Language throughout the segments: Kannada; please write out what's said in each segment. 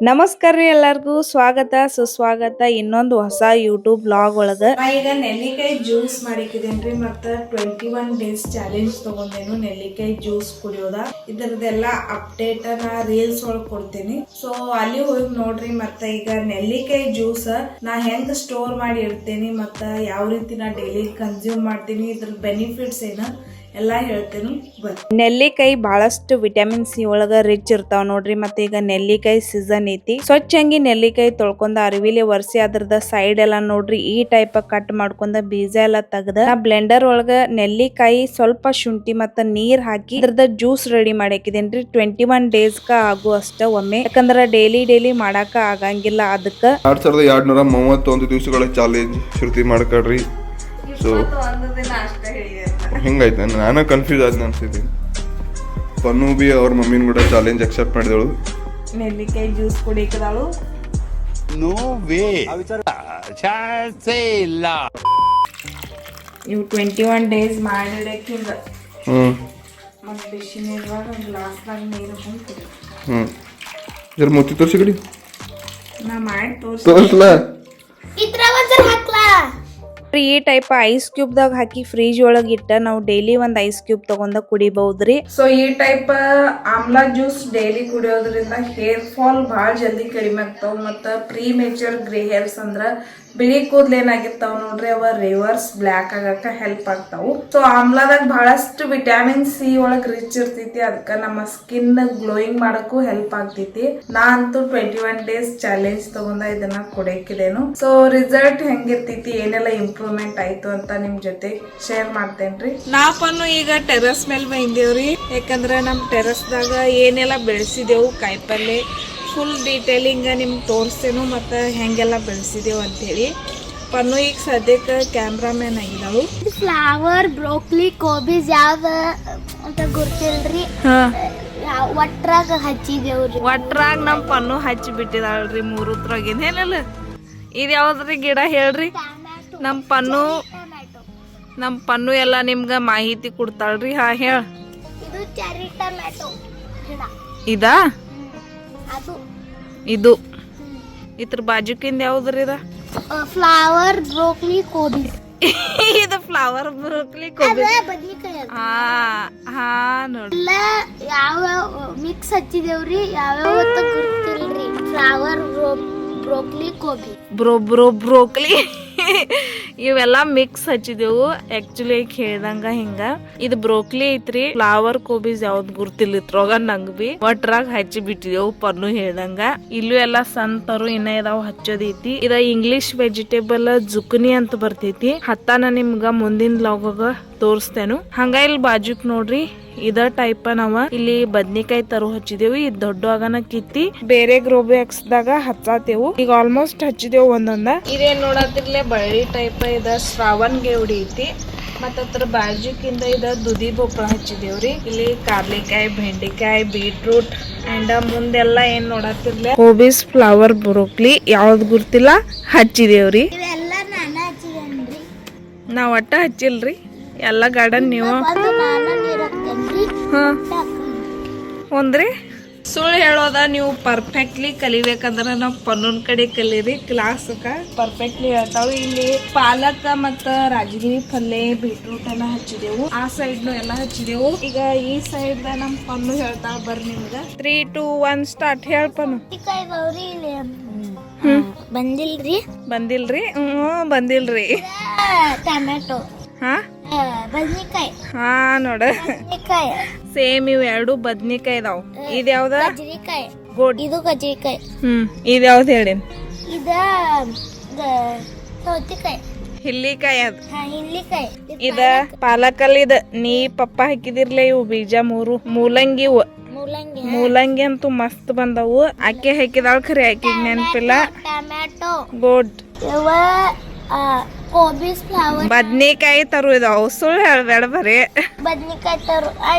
ನಮಸ್ಕಾರ ರೀ ಎಲ್ಲರಿಗೂ ಸ್ವಾಗತ ಸುಸ್ವಾಗತ ಇನ್ನೊಂದು ಹೊಸ ಯೂಟ್ಯೂಬ್ ಬ್ಲಾಗ್ ಒಳಗ ನಾ ಈಗ ನೆಲ್ಲಿಕಾಯಿ ಜ್ಯೂಸ್ ಮಾಡಿಕಿದೇನ್ರಿ ಮತ್ತೆ 21 ಡೇಸ್ ಚಾಲೆಂಜ್ ತಗೊಂಡೇನು ನೆಲ್ಲಿಕಾಯಿ ಜ್ಯೂಸ್ ಕುಡಿಯೋದ ಇದರದೆಲ್ಲ ಅಪ್ಡೇಟ್ ನಾ ರೀಲ್ಸ್ ಒಳಗ್ ಕೊಡ್ತೀನಿ. ಸೊ ಅಲ್ಲಿ ಹೋಗಿ ನೋಡ್ರಿ. ಮತ್ತೆ ಈಗ ನೆಲ್ಲಿಕಾಯಿ ಜ್ಯೂಸ್ ನಾ ಹೆಂಗ್ ಸ್ಟೋರ್ ಮಾಡಿ ಇಡ್ತೇನಿ ಮತ್ತ ಯಾವ ರೀತಿ ನಾ ಡೈಲಿ ಕನ್ಸ್ಯೂಮ್ ಮಾಡ್ತೀನಿ ಇದ್ರ ಬೆನಿಫಿಟ್ಸ್ ಏನು ಎಲ್ಲಾ ಹೇಳ್ತೇನೆ. ನೆಲ್ಲಿಕಾಯಿ ಬಹಳಷ್ಟು ವಿಟಮಿನ್ ಸಿ ಒಳಗ ರಿಚ್ ಇರ್ತಾವ ನೋಡ್ರಿ. ಮತ್ತೆ ಈಗ ನೆಲ್ಲಿಕಾಯಿ ಸೀಸನ್ ಐತಿ. ಸ್ವಚ್ಛಂಗಿ ನೆಲ್ಲಿಕಾಯಿ ತೊಳ್ಕೊಂಡ ಅರಿವಿಲೆ ಒರೆಸಿ ಅದ್ರದ ಸೈಡ್ ಎಲ್ಲಾ ನೋಡ್ರಿ ಈ ಟೈಪ್ ಕಟ್ ಮಾಡ್ಕೊಂಡ ಬೀಜ ಎಲ್ಲಾ ತೆಗ್ದ ಬ್ಲೆಂಡರ್ ಒಳಗ ನೆಲ್ಲಿಕಾಯಿ ಸ್ವಲ್ಪ ಶುಂಠಿ ಮತ್ತ ನೀರ್ ಹಾಕಿ ಅದ್ರದ ಜ್ಯೂಸ್ ರೆಡಿ ಮಾಡಾಕಿದೇನ್ರಿ. 21 ಡೇಸ್ ಕ ಆಗುವಷ್ಟ ಒಮ್ಮೆ, ಯಾಕಂದ್ರ ಡೈಲಿ ಮಾಡಾಕ ಆಗಂಗಿಲ್ಲ. ಅದಕ್ಕ 2231 ದಿವಸಗಳ ಚಾಲೆಂಜ್ ಶುರುತಿ ಮಾಡ್ಕೊಡ್ರಿ. ಸೊ ಹಿಂಗಾಯ್ತು, ನಾನು ಕನ್ಫ್ಯೂಸ್ ಆದ್ ಅನ್ಸಿದ್ದೀನಿ. ಪನ್ನು ಬಿ ಅವ್ರ ಮಮ್ಮಿನ ಕೂಡ ಚಾಲೆಂಜ್ ಅಕ್ಸೆಪ್ಟ್ ಮಾಡಿದಳು. ನೆಲ್ಲಿಕಾಯಿ ಜ್ಯೂಸ್ ಕುಡಿಕದಾಳು. ನೋ ವೇ, ಚಾನ್ಸೇ ಇಲ್ಲ. ಇವು 21 ಡೇಸ್ ಮಾಡಿಡಕ್ಕೆ ಹಿಂಗ ಮತ್ತೆ ಬಿಸಿ ನೀರೊಳಗ ಒಂದು ಗ್ಲಾಸ್ನಾಗ ನೀರು ಹಾಕೊಂಡು ಕುಡಿ. ಜರ ಮುತ್ತಿ ತೋರಿಸಿ ಕಡಿ. ನಾ ಮಾಡಿ ತೋರಿಸ್ಲಾ ಈ ಟೈಪ್ ಐಸ್ ಕ್ಯೂಬ್ ದಾಗ ಹಾಕಿ ಫ್ರಿಜ್ ಒಳಗ ಇಟ್ಟ ನಾವು ಡೈಲಿ ಒಂದ್ ಐಸ್ ಕ್ಯೂಬ್ ತಗೊಂಡ ಕುಡಿಬಹುದ್ರಿ. ಸೊ ಈ ಟೈಪ್ ಆಮ್ಲಾ ಜ್ಯೂಸ್ ಡೈಲಿ ಕುಡಿಯೋದ್ರಿಂದ ಹೇರ್ ಫಾಲ್ ಬಹಳ ಜಲ್ದಿ ಕಡಿಮೆ ಆಗ್ತಾವ. ಮತ್ತ ಪ್ರೀ ಮೆಚೂರ್ ಗ್ರೇ ಹೇರ್ಸ್ ಅಂದ್ರ ಬಿಳಿ ಕೂದ್ಲ ಏನಾಗಿರ್ತಾವ ನೋಡ್ರಿ ಅವ ರಿವರ್ಸ್ ಬ್ಲಾಕ್ ಆಗಕ್ಕ ಹೆಲ್ಪ್ ಆಗ್ತಾವು. ಸೊ ಆಮ್ಲಾದಾಗ ಬಹಳಷ್ಟು ವಿಟಮಿನ್ ಸಿ ಒಳಗ್ ರಿಚ್ ಇರ್ತೈತಿ. ಅದಕ್ಕ ನಮ್ಮ ಸ್ಕಿನ್ ಗ್ಲೋಯಿಂಗ್ ಮಾಡಕ್ಕೂ ಹೆಲ್ಪ್ ಆಗ್ತೈತಿ. ನಾ ಅಂತೂ 21 ಡೇಸ್ ಚಾಲೆಂಜ್ ತಗೊಂಡ ಇದನ್ನ ಕುಡಿಯಕಿದೇನು. ಸೊ ರಿಸಲ್ಟ್ ಹೆಂಗಿರ್ತೈತಿ, ಏನೆಲ್ಲ ಇಂಪ್ರೂವ್ಮೆಂಟ್ ಆಯ್ತು ಅಂತ ನಿಮ್ ಜೊತೆ ಶೇರ್ ಮಾಡ್ತೇನ್ರಿ. ನಾಪನ್ನು ಈಗ ಟೆರಸ್ ಮೇಲೆ ಬಂದೇವ್ರಿ. ಯಾಕಂದ್ರ ನಮ್ ಟೆರಸ್ ದಾಗ ಏನೆಲ್ಲ ಬೆಳೆಸಿದೆವು ಕಾಯಿಪಲ್ಲೆ ಫುಲ್ ಡೀಟೇಲಿಂಗ್ ನಿಮ್ಗೆ ತೋರಿಸ್ತೇನು ಮತ್ತು ಹೆಂಗೆಲ್ಲ ಬೆಳೆಸಿದೆವು ಅಂತೇಳಿ. ಪನ್ನು ಈಗ ಸದ್ಯಕ್ಕೆ ಕ್ಯಾಮ್ರಾಮ್ಯಾನ್ ಆಗಿದಾಳು. ಫ್ಲವರ್ ಬ್ರೋಕ್ಲಿ ಕೋಬಿಸ್ ಯಾವ ಅಂತ ಗೊತ್ತಿಲ್ರಿ. ಒಟ್ರಾಗ ಹಚ್ಚಿದೇವ್ರಿ. ಒಟ್ರಾಗ ನಮ್ಮ ಪನ್ನು ಹಚ್ಚಿ ಬಿಟ್ಟಿದಾಳ್ರಿ ಮೂರುದ್ರಾಗಿಂದ. ಏನಲ್ಲ ಇದು ಯಾವ್ದ್ರಿ ಗಿಡ ಹೇಳ್ರಿ? ನಮ್ಮ ಪನ್ನು ಎಲ್ಲ ನಿಮ್ಗೆ ಮಾಹಿತಿ ಕೊಡ್ತಾಳ್ರಿ. ಹಾ ಹೇಳ. ಇದು ಚೆರಿ ಟೊಮ್ಯಾಟೊ ಗಿಡ. ಇದಾ ಇದು ಇದ್ರ ಬಾಜುಕಿಂದ ಯಾವ್ದ್ರಿ ಇದ? ಫ್ಲವರ್ ಬ್ರೋಕ್ಲಿ ಕೋಬಿ. ಇದು ಫ್ಲವರ್ ಬ್ರೋಕ್ಲಿ ಕೋಬಿ. ಹಾ ನೋಡಿ ಯಾವ ಮಿಕ್ಸ್ ಹಚ್ಚಿದೇವ್ರಿ. ಯಾವ್ಯಾವ ಗೊತ್ತಿಲ್ರಿ. ಫ್ಲವರ್ ಬ್ರೋಕ್ಲಿ ಕೋಬಿ ಬ್ರೋಕ್ಲಿ ಇವೆಲ್ಲ ಮಿಕ್ಸ್ ಹಚ್ಚಿದೆವು. ಆಕ್ಚುಲಿ ಹೇಳ್ದಂಗ ಹಿಂಗ ಇದು ಬ್ರೋಕ್ಲಿ ಐತ್ರಿ. ಫ್ಲವರ್ ಕೋಬಿಸ್ ಯಾವ್ದು ಗುರ್ತಿಲ್ಲ ಇತ್ರೋಗ ನಂಗ್ ಬಿ ಒಟ್ರಾಗ ಹಚ್ಚಿ ಬಿಟ್ಟಿದೆವು ಪನ್ನು ಹೇಳ್ದಂಗ. ಇಲ್ಲೂ ಎಲ್ಲಾ ಸಂತರು ಇನ್ನ ಇದಾವ್ ಹಚ್ಚೋದೈತಿ. ಇದ ಇಂಗ್ಲಿಷ್ ವೆಜಿಟೇಬಲ್ ಜುಕನಿ ಅಂತ ಬರ್ತೈತಿ. ಹತ್ತಾನ ನಿಮ್ಗ ಮುಂದಿನ ಲಾಗ ತೋರಿಸ್ತೇನು. ಹಂಗ ಇಲ್ಲಿ ಬಾಜುಕ್ ನೋಡ್ರಿ ಇದ ಟೈಪ್ ನಾವ ಇಲ್ಲಿ ಬದ್ನಿಕಾಯಿ ತರು ಹಚ್ಚಿದೇವು. ಇದ್ ದೊಡ್ಡ ಆಗನ ಕಿತ್ತಿ ಬೇರೆ ಗ್ರೋ ಬ್ಯಾಗ್ಸ್ ದಾಗ ಹಚ್ಚಾತೇವು. ಈಗ ಆಲ್ಮೋಸ್ಟ್ ಹಚ್ಚಿದೇವು ಒಂದೊಂದ. ಇದೇನ್ ನೋಡತ್ತಿರ್ಲೆ ಬಳ್ಳಿ ಟೈಪ್ ಇದ ಶ್ರಾವಣ್ ಗೆವಡಿ ಐತಿ. ಮತ್ತ ಅದ್ರ ಬಾಜುಕಿಂದ ಇದ ದುದಿ ಬೊಪ್ಪಳ ಹಚ್ಚಿದೇವ್ರಿ. ಇಲ್ಲಿ ಕಾರ್ಲಿಕಾಯಿ, ಬೆಂಡಿಕಾಯಿ, ಬೀಟ್ರೂಟ್ ಅಂಡ್ ಮುಂದೆಲ್ಲ ಏನ್ ನೋಡತ್ತಿರ್ಲೆ ಕೋಬಿಸ್, ಫ್ಲವರ್ ಬ್ರೋಕ್ಲಿ ಯಾವ್ದ್ ಗುರ್ತಿಲ್ಲ ಹಚ್ಚಿದೇವ್ರಿ. ನಾವ್ ಒಟ್ಟ ಹಚ್ಚಿಲ್ರಿ ಎಲ್ಲ ಗಾರ್ಡನ್ ನೀವು ಒಂದ್ರಿ. ಸುಳ್ಳು ಹೇಳೋದ ನೀವು ಪರ್ಫೆಕ್ಟ್ಲಿ ಕಲಿಬೇಕಂದ್ರ ನಾವ್ ಪನ್ನೊಂದ್ ಕಡೆ ಕಲೀರಿ. ಕ್ಲಾಸ್ಕ ಪರ್ಫೆಕ್ಟ್ಲಿ ಹೇಳ್ತಾವ. ಇಲ್ಲಿ ಪಾಲಕ ಮತ್ತ ರಾಜಗಿರಿ ಪಲ್ಲೆ, ಬೀಟ್ರೂಟ್ ಎಲ್ಲ ಹಚ್ಚಿದೆವು. ಆ ಸೈಡ್ನು ಎಲ್ಲ ಹಚ್ಚಿದೆವು. ಈಗ ಈ ಸೈಡ್ ನಮ್ ಪನ್ನು ಹೇಳ್ತಾವ. ಬರ್ರಿ ನಿಮ್ಗ 3, 2, 1 ಸ್ಟಾರ್ಟ್. ಹೇಳ್ ಪನ್ನು. ಬಂದಿಲ್ರಿ ಬಂದಿಲ್ರಿ ಟೊಮ್ಯಾಟೊ. ಬದ್ನಿಕಾಯಿ. ಹಾ ನೋಡ ಸೇಮ್ ಇವ್ ಎರಡು ಬದ್ನಿಕಾಯಿ ಇದಾವ್. ಇದ್ ಯಾವ್ದ? ಗೋಡ್. ಇದು ಗಜ್ರಿಕಾಯಿ. ಇದ್ ಯಾವ್ದು ಹೇಳೇನ್? ಇದ ಸೌತಿಕಾಯಿ. ಹಿಲ್ಲಿಕಾಯಿ. ಅದ್ ಹಿಲ್ಲಿಕಾಯಿ. ಇದ ಪಾಲಕಲ್. ಇದ ನೀ ಪಪ್ಪ ಹಾಕಿದಿರ್ಲೆ ಇವು ಬೀಜ ಮೂರು ಮೂಲಂಗಿ. ಇವು ಮೂಲಂಗಿ ಅಂತೂ ಮಸ್ತ್ ಬಂದವು. ಅಕ್ಕಿ ಹಾಕಿದಾಳ್ ಖರೆ ಅಕ್ಕಿಗೆ ನೆನಪಿಲ್ಲ. ಟೊಮ್ಯಾಟೊ. ಗೋಡ್. ಕೋಬಿಸ್, ಫ್ಲವರ್. ಬದ್ನಿಕಾಯಿ ತರು ಇದಾವ್. ಸುಳ್ಳು ಹೇಳ್ಬೇಡ ಬರೀ. ಬದ್ನಿಕಾಯಿ ತರು.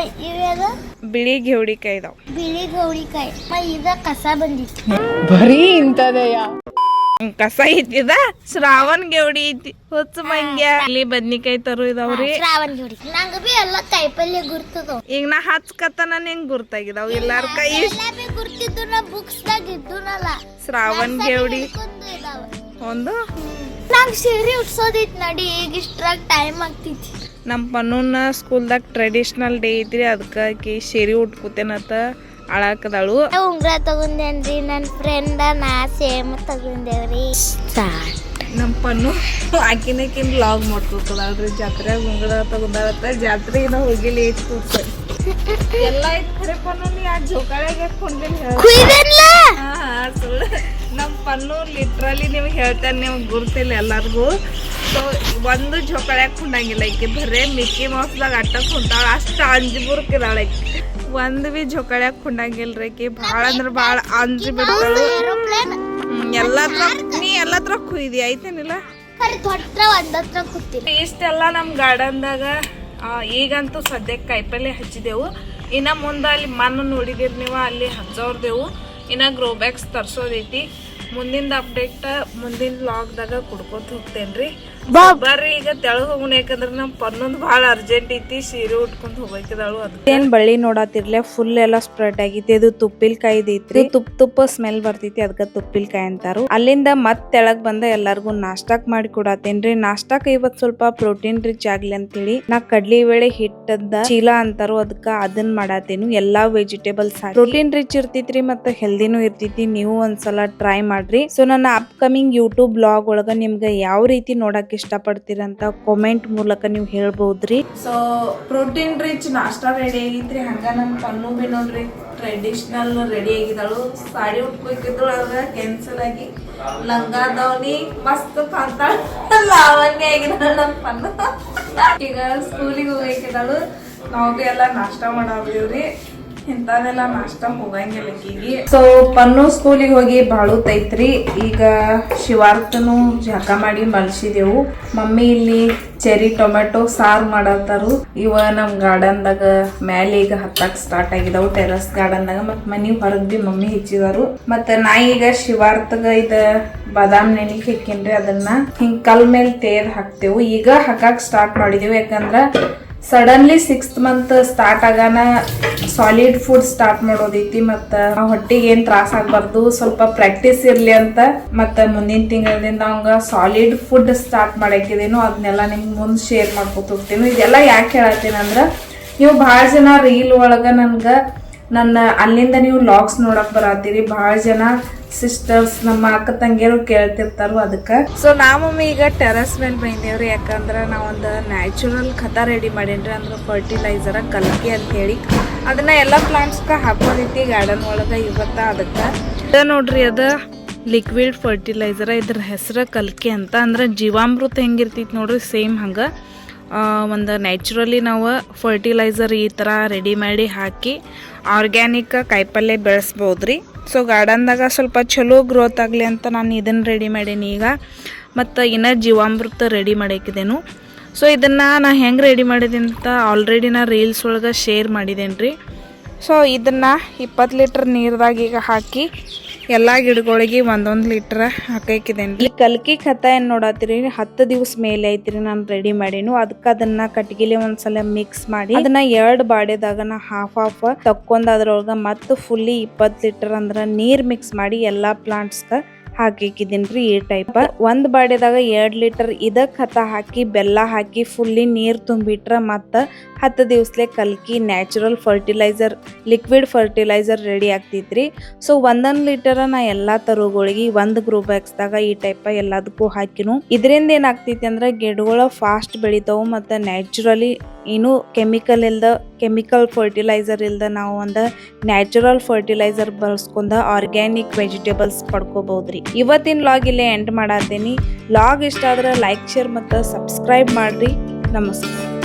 ಇವೇನು? ಬಿಳಿ ಗೆವಡಿಕಾಯಿ ಇದಾವ್. ಬಿಳಿ ಗೌಡಿಕಾಯಿ. ಇದ ಕಸ ಬಂದಿತ್ತು ಬರೀ ಇಂತದೆಯಾ? ಕಸ ಐತಿದ ಶ್ರಾವಣ್ ಗೆವಡಿ ಐತಿ ಹೊಚ್ಚ ಮಂಗ್ಯ ಇಲ್ಲಿ ಬದ್ನಿಕಾಯಿ ತರು ಇದಾವ್ರಿ ಶ್ರಾವಣ ಜೋಡಿ ನಂಗ ಬಿ ಎಲ್ಲ ಕಾಯಿಪಲ್ಲೆ ಗುರ್ತದ ಈಗ ನಾ ಹಚ್ಕತನ ನಿಂಗ್ ಗುರ್ತಾಗಿದಾವ್ ಎಲ್ಲಾರ ಕೈ ಎಲ್ಲ ಬಿ ಗುರ್ತಿದ್ದು ನಾ ಬುಕ್ಸ್ ದಾಗ ಇದ್ದುನಲ್ಲ ಶ್ರಾವಣ್ ಗೆವಡಿ ಒಂದು ನಂಗ್ ಸೀರೆ ಉಟ್ಸೋದಿತ್ ನಡಿ ಈಗ ಇಷ್ಟ್ರಾಗ ಟೈಮ್ ಆಗ್ತೈತಿ ನಮ್ಮ ಪನ್ನೂನ ಸ್ಕೂಲ್ದಾಗ ಟ್ರೆಡಿಷನಲ್ ಡೇ ಐತ್ರಿ ಅದಕ್ಕೆ ಸೀರೆ ಉಟ್ಕೋತೇನತ್ತ ಅಳಾಕದಾಳು ಉಂಗ್ರ ತಗೊಂಡೇನ್ರಿ ನನ್ ಫ್ರೆಂಡ ನಾ ಸೇಮ್ ತಗೊಂಡೇವ್ರಿ ನಮ್ಮ ಪನ್ನು ಆಕಿನಕಿನ್ ಲಾಗ್ ಮಾಡ್ಕೋತದಲ್ರಿ ಜಾತ್ರೆಯಾಗ ಉಂಗಡ ತಗೊಂಡಾಳತ್ತ ಜಾತ್ರೆಗೆ ನಾವು ಹೋಗಿಲ್ಲ ಐತಿ ಕೂರ್ಸ ಎಲ್ಲ ಐತ್ ಖರೆ ಪನ್ನು ನೀ ಆ ಜೋಕಾಳಿಗೆ ಹಾಕೊಂಡೇನಿ ಸುಳ್ಳು ನಮ್ಮ ಪನ್ನು ಲಿಟ್ರಲಿ ನಿಮ್ಗೆ ಹೇಳ್ತೇನೆ ನಿಮ್ಗೆ ಗುರ್ತಿಲ್ಲ ಎಲ್ಲರಿಗೂ ಸೊ ಒಂದು ಜೋಕಾಳಿ ಹಾಕೊಂಡಂಗಿಲ್ಲ ಈಕೆ ಬರೇ ಮಿಕ್ಕಿ ಮೌಸ್ದಾಗ ಅಟ್ಟಕ್ ಹೊಂಟಾಳ ಅಷ್ಟು ಅಂಜಿಬುರ್ಕಿದಾಳ ಆಕಿ ಒಂದು ಬಿ ಜೋಕಾಳಿ ಹಾಕೊಂಡಂಗಿಲ್ರಿ ಆಕಿ ಭಾಳ ಅಂದ್ರೆ ಭಾಳ ಅಂಜಿ ಬಿಡ್ತಾಳು ಎಲ್ಲತ್ರ ನೀ ಎಲ್ಲತ್ರ ಕುಯ್ದಿ ಐತೇನಿಲ್ಲ ಒಂದತ್ರ ಕೂತಿಲ್ಲ ಇಷ್ಟೆಲ್ಲ ನಮ್ಮ ಗಾರ್ಡನ್ದಾಗ ಈಗಂತೂ ಸದ್ಯಕ್ಕೆ ಕಾಯಿಪಲ್ಲೆ ಹಚ್ಚಿದೆವು ಇನ್ನು ಮುಂದೆ ಅಲ್ಲಿ ಮಣ್ಣು ನೋಡಿದಿರಿ ನೀವು ಅಲ್ಲಿ ಹಚ್ಚೋರ್ದೆವು ಇನ್ನು ಗ್ರೋ ಬ್ಯಾಗ್ಸ್ ತರ್ಸೋದೈತಿ ಮುಂದಿನ ಅಪ್ಡೇಟ್ ಮುಂದಿನ ವ್ಲಾಗ್ದಾಗ ಕುಡ್ಕೊತ ಹೋಗ್ತೇನ್ರಿ ಬರ್ರಿ ಈಗ ತೆಳಗ್ ಹೋಗೋಣ ಯಾಕಂದ್ರೆ ನಮ್ಮ ಪನ್ನೊಂದು ಭಾಳ ಅರ್ಜೆಂಟ್ ಐತಿ ಸೀರೆ ಉಟ್ಕೊಂಡ್ ಹೋಗ್ಬೇಕಿದಾಳು ಅದೇನ್ ಬಳ್ಳಿ ನೋಡತ್ತಿರ್ಲೆ ಫುಲ್ ಎಲ್ಲ ಸ್ಪ್ರೆಡ್ ಆಗೈತಿ ಅದು ತುಪ್ಪಿಲ್ಕಾಯಿ ಐತ್ರಿ ತುಪ್ಪ ಸ್ಮೆಲ್ ಬರ್ತೈತಿ ಅದಕ್ಕೆ ತುಪ್ಪಿಲ್ಕಾಯಿ ಅಂತಾರು ಅಲ್ಲಿಂದ ಮತ್ ತೆಳಗ್ ಬಂದ ಎಲ್ಲಾರ್ಗು ನಾಷ್ಟಾಕ್ ಮಾಡಿ ಕೊಡತ್ತೇನ್ರಿ ನಾಷ್ಟಾಕ್ ಇವತ್ ಸ್ವಲ್ಪ ಪ್ರೋಟೀನ್ ರಿಚ್ ಆಗ್ಲಿ ಅಂತೇಳಿ ನಾ ಕಡ್ಲಿ ಬೇಳೆ ಹಿಟ್ಟದ ಚೀಲ ಅಂತಾರು ಅದಕ್ಕ ಅದನ್ನ ಮಾಡತ್ತೇನು ಎಲ್ಲಾ ವೆಜಿಟೇಬಲ್ಸ್ ಪ್ರೋಟೀನ್ ರಿಚ್ ಇರ್ತೈತ್ರಿ ಮತ್ತ ಹೆಲ್ದಿನೂ ಇರ್ತೈತಿ ನೀವು ಒಂದ್ಸಲ ಟ್ರೈ ಮಾಡ್ರಿ ಸೊ ನನ್ನ ಅಪ್ಕಮಿಂಗ್ ಯೂಟ್ಯೂಬ್ ಬ್ಲಾಗ್ ಒಳಗ ನಿಮ್ಗೆ ಯಾವ ರೀತಿ ನೋಡಕ್ ಇಷ್ಟಪಡ್ತೀರಂತ ಕಾಮೆಂಟ್ ಮೂಲಕ ನೀವು ಹೇಳ್ಬಹುದ್ರಿ ಸೊ ಪ್ರೋಟೀನ್ ರಿಚ್ ನಾಷ್ಟಾ ರೆಡಿ ಆಗೈತ್ರಿ ಹಂಗ ನಮ್ ಪನ್ನು ಬಿ ನೋಡ್ರಿ ಟ್ರೆಡಿಷನಲ್ ರೆಡಿ ಆಗಿದಾಳು ಸಾಡಿ ಉಟ್ಕೋಕಿದ್ರು ಅದ್ರ ಕ್ಯಾನ್ಸಲ್ ಆಗಿ ಲಂಗ ದವನಿ ಮಸ್ತ್ ಕಾಂತಾಳ ಲಾವಣ್ಯ ಆಗಿದಾಳ ನಮ್ ಪನ್ನು ಈಗ ಸ್ಕೂಲಿಗೆ ಹೋಗಿದಾಳು ನಾವು ಬಿ ಎಲ್ಲ ನಾಷ್ಟಾ ಮಾಡಾವ್ರಿ ಇಂಥದೆಲ್ಲ ನಾಷ್ಟ ಹೋಗಂಗಿಲ್ಲ ಈಗಿ ಸೊ ಪನ್ನು ಸ್ಕೂಲಿಗೆ ಹೋಗಿ ಬಾಳುತೈತ್ರಿ ಈಗ ಶಿವಾರ್ಥನು ಜಳಕ ಮಾಡಿ ಮಲ್ಸಿದೆವು ಮಮ್ಮಿ ಇಲ್ಲಿ ಚೆರಿ ಟೊಮೆಟೊ ಸಾರು ಮಾಡತ್ತಾರು ಇವ ನಮ್ ಗಾರ್ಡನ್ದಾಗ ಮ್ಯಾಲೆ ಈಗ ಹತ್ತಕ್ ಸ್ಟಾರ್ಟ್ ಆಗಿದಾವು ಟೆರಸ್ ಗಾರ್ಡನ್ದಾಗ ಮತ್ ಮನಿ ಹೊರಗ್ ಬಿ ಮಮ್ಮಿ ಹೆಚ್ಚಿದಾರು ಮತ್ತ ನಾ ಈಗ ಶಿವಾರ್ಥಗ ಇದ ಬಾದಾಮ್ ನೆನಿಕ್ ಹಾಕಿನ್ರಿ ಅದನ್ನ ಹಿಂಗ್ ಕಲ್ ಮೇಲೆ ತೇದ್ ಹಾಕ್ತೇವು ಈಗ ಹಾಕಕ್ ಸ್ಟಾರ್ಟ್ ಮಾಡಿದೆವು ಯಾಕಂದ್ರ ಸಡನ್ಲಿ 6th ಮಂತ್ ಸ್ಟಾರ್ಟ್ ಆಗಾನ ಸಾಲಿಡ್ ಫುಡ್ ಸ್ಟಾರ್ಟ್ ಮಾಡೋದೈತಿ ಮತ್ತ ಹೊಟ್ಟಿಗೆ ಏನ್ ತ್ರಾಸ ಆಗ್ಬಾರ್ದು ಸ್ವಲ್ಪ ಪ್ರಾಕ್ಟೀಸ್ ಇರ್ಲಿ ಅಂತ ಮತ್ತ ಮುಂದಿನ ತಿಂಗಳಿಂದ ಅವಂಗ ಸಾಲಿಡ್ ಫುಡ್ ಸ್ಟಾರ್ಟ್ ಮಾಡಾಕಿದೇನು ಅದನ್ನೆಲ್ಲ ನಿಮ್ಗೆ ಮುಂದೆ ಶೇರ್ ಮಾಡ್ಕೊತ ಹೋಗ್ತೇನೆ ಇದೆಲ್ಲ ಯಾಕೆ ಹೇಳತ್ತೇನಂದ್ರ ನೀವು ಬಹಳ ಜನ ರೀಲ್ ಒಳಗ ನನ್ನ ಅಲ್ಲಿಂದ ನೀವು ಲಾಗ್ಸ್ ನೋಡಕ್ ಬರತ್ತೀರಿ ಬಹಳ ಜನ ಸಿಸ್ಟರ್ಸ್ ನಮ್ಮ ಅಕ್ಕ ತಂಗಿಯರು ಕೇಳ್ತಿರ್ತಾರು ಅದಕ್ಕೆ ಸೊ ನಾವೊಮ್ಮೆ ಈಗ ಟೆರಸ್ ಮೇಲೆ ಬಂದೇವ್ರಿ ಯಾಕಂದ್ರ ನಾವೊಂದು ನ್ಯಾಚುರಲ್ ಖತ ರೆಡಿ ಮಾಡೇನ್ರಿ ಅಂದ್ರೆ ಫರ್ಟಿಲೈಸರ್ ಕಲ್ಕಿ ಅಂತ ಹೇಳಿ ಅದನ್ನ ಎಲ್ಲ ಪ್ಲಾಂಟ್ಸ್ಗ ಹಾಕೋದೈತಿ ಗಾರ್ಡನ್ ಒಳಗ ಇವತ್ತ ಅದಕ್ಕೆ ನೋಡ್ರಿ ಅದ ಲಿಕ್ವಿಡ್ ಫರ್ಟಿಲೈಸರ್ ಇದ್ರ ಹೆಸರು ಕಲ್ಕಿ ಅಂತ ಅಂದ್ರೆ ಜೀವಾಮೃತ ಹೆಂಗಿರ್ತೈತಿ ನೋಡ್ರಿ ಸೇಮ್ ಹಂಗ ಒಂದು ನ್ಯಾಚುರಲಿ ನಾವು ಫರ್ಟಿಲೈಸರ್ ಈ ಥರ ರೆಡಿ ಮಾಡಿ ಹಾಕಿ ಆರ್ಗ್ಯಾನಿಕ್ ಕಾಯಿಪಲ್ಲೆ ಬೆಳೆಸ್ಬೋದ್ರಿ ಸೊ ಗಾರ್ಡನ್ದಾಗ ಸ್ವಲ್ಪ ಚಲೋ ಗ್ರೋತ್ ಆಗಲಿ ಅಂತ ನಾನು ಇದನ್ನು ರೆಡಿ ಮಾಡೀನಿ ಈಗ ಮತ್ತು ಇನ್ನೂ ಜೀವಾಮೃತ ರೆಡಿ ಮಾಡಾಕಿದ್ದೇನು ಸೊ ಇದನ್ನು ನಾ ಹೆಂಗೆ ರೆಡಿ ಮಾಡಿದ್ದೀನಿ ಅಂತ ಆಲ್ರೆಡಿ ನಾ ರೀಲ್ಸ್ ಒಳಗೆ ಶೇರ್ ಮಾಡಿದ್ದೇನೆ ರೀ ಸೊ ಇದನ್ನು 20 ಲೀಟ್ರ್ ನೀರ್ದಾಗ ಈಗ ಹಾಕಿ ಎಲ್ಲ ಗಿಡಗಳಿಗೆ 1 ಲೀಟ್ರ್ ಹಾಕಿದ್ದೇನೆ ಈ ಕಲ್ಕಿ ಖತ ಏನು ನೋಡತ್ತೀರಿ 10 ದಿವಸ ಮೇಲೆ ಐತ್ರಿ ನಾನು ರೆಡಿ ಮಾಡೀನು ಅದಕ್ಕೆ ಅದನ್ನ ಕಟ್ಗಿಲಿ ಒಂದ್ಸಲ ಮಿಕ್ಸ್ ಮಾಡಿ ಅದನ್ನ 2 ಬಾಡೆದಾಗ ನಾ ಹಾಫ್ ತಕ್ಕೊಂಡ್ ಅದ್ರೊಳಗ ಮತ್ತು ಫುಲ್ಲಿ 20 ಲೀಟರ್ ಅಂದ್ರ ನೀರ್ ಮಿಕ್ಸ್ ಮಾಡಿ ಎಲ್ಲಾ ಪ್ಲಾಂಟ್ಸ್ಗ ಹಾಕಿಕ್ಕಿದ್ದೀನ್ರಿ ಈ ಟೈಪ್ 1 ಬಾಡೆದಾಗ 2 ಲೀಟರ್ ಇದ ಖತ ಹಾಕಿ ಬೆಲ್ಲ ಹಾಕಿ ಫುಲ್ಲಿ ನೀರ್ ತುಂಬಿಟ್ರ ಮತ್ತ 10 ದಿವಸಲೆ ಕಲ್ಕಿ natural fertilizer liquid fertilizer ready ಆಗ್ತೈತ್ರಿ ಸೊ 1 ಲೀಟರ್ ನಾ ಎಲ್ಲಾ ತರುಗಳಿಗೆ 1 ಗ್ರೋ ಬ್ಯಾಗ್ಸ್ದಾಗ ಈ ಟೈಪ್ ಎಲ್ಲದಕ್ಕೂ ಹಾಕಿನು ಇದರಿಂದ ಏನಾಗ್ತೈತಿ ಅಂದ್ರೆ ಗಿಡಗಳು ಫಾಸ್ಟ್ ಬೆಳಿತಾವು ಮತ್ತು ನ್ಯಾಚುರಲಿ ಏನು ಕೆಮಿಕಲ್ ಫರ್ಟಿಲೈಸರ್ ಇಲ್ದ ನಾವು ಒಂದು ನ್ಯಾಚುರಲ್ ಫರ್ಟಿಲೈಸರ್ ಬಳಸ್ಕೊಂಡ ಆರ್ಗ್ಯಾನಿಕ್ ವೆಜಿಟೇಬಲ್ಸ್ ಪಡ್ಕೋಬಹುದ್ರಿ ಇವತ್ತಿನ ಲಾಗ್ ಇಲ್ಲೇ ಎಂಡ್ ಮಾಡತ್ತೀನಿ ಲಾಗ್ ಇಷ್ಟ ಆದ್ರೆ ಲೈಕ್ ಶೇರ್ ಮತ್ತು ಸಬ್ಸ್ಕ್ರೈಬ್ ಮಾಡ್ರಿ ನಮಸ್ಕಾರ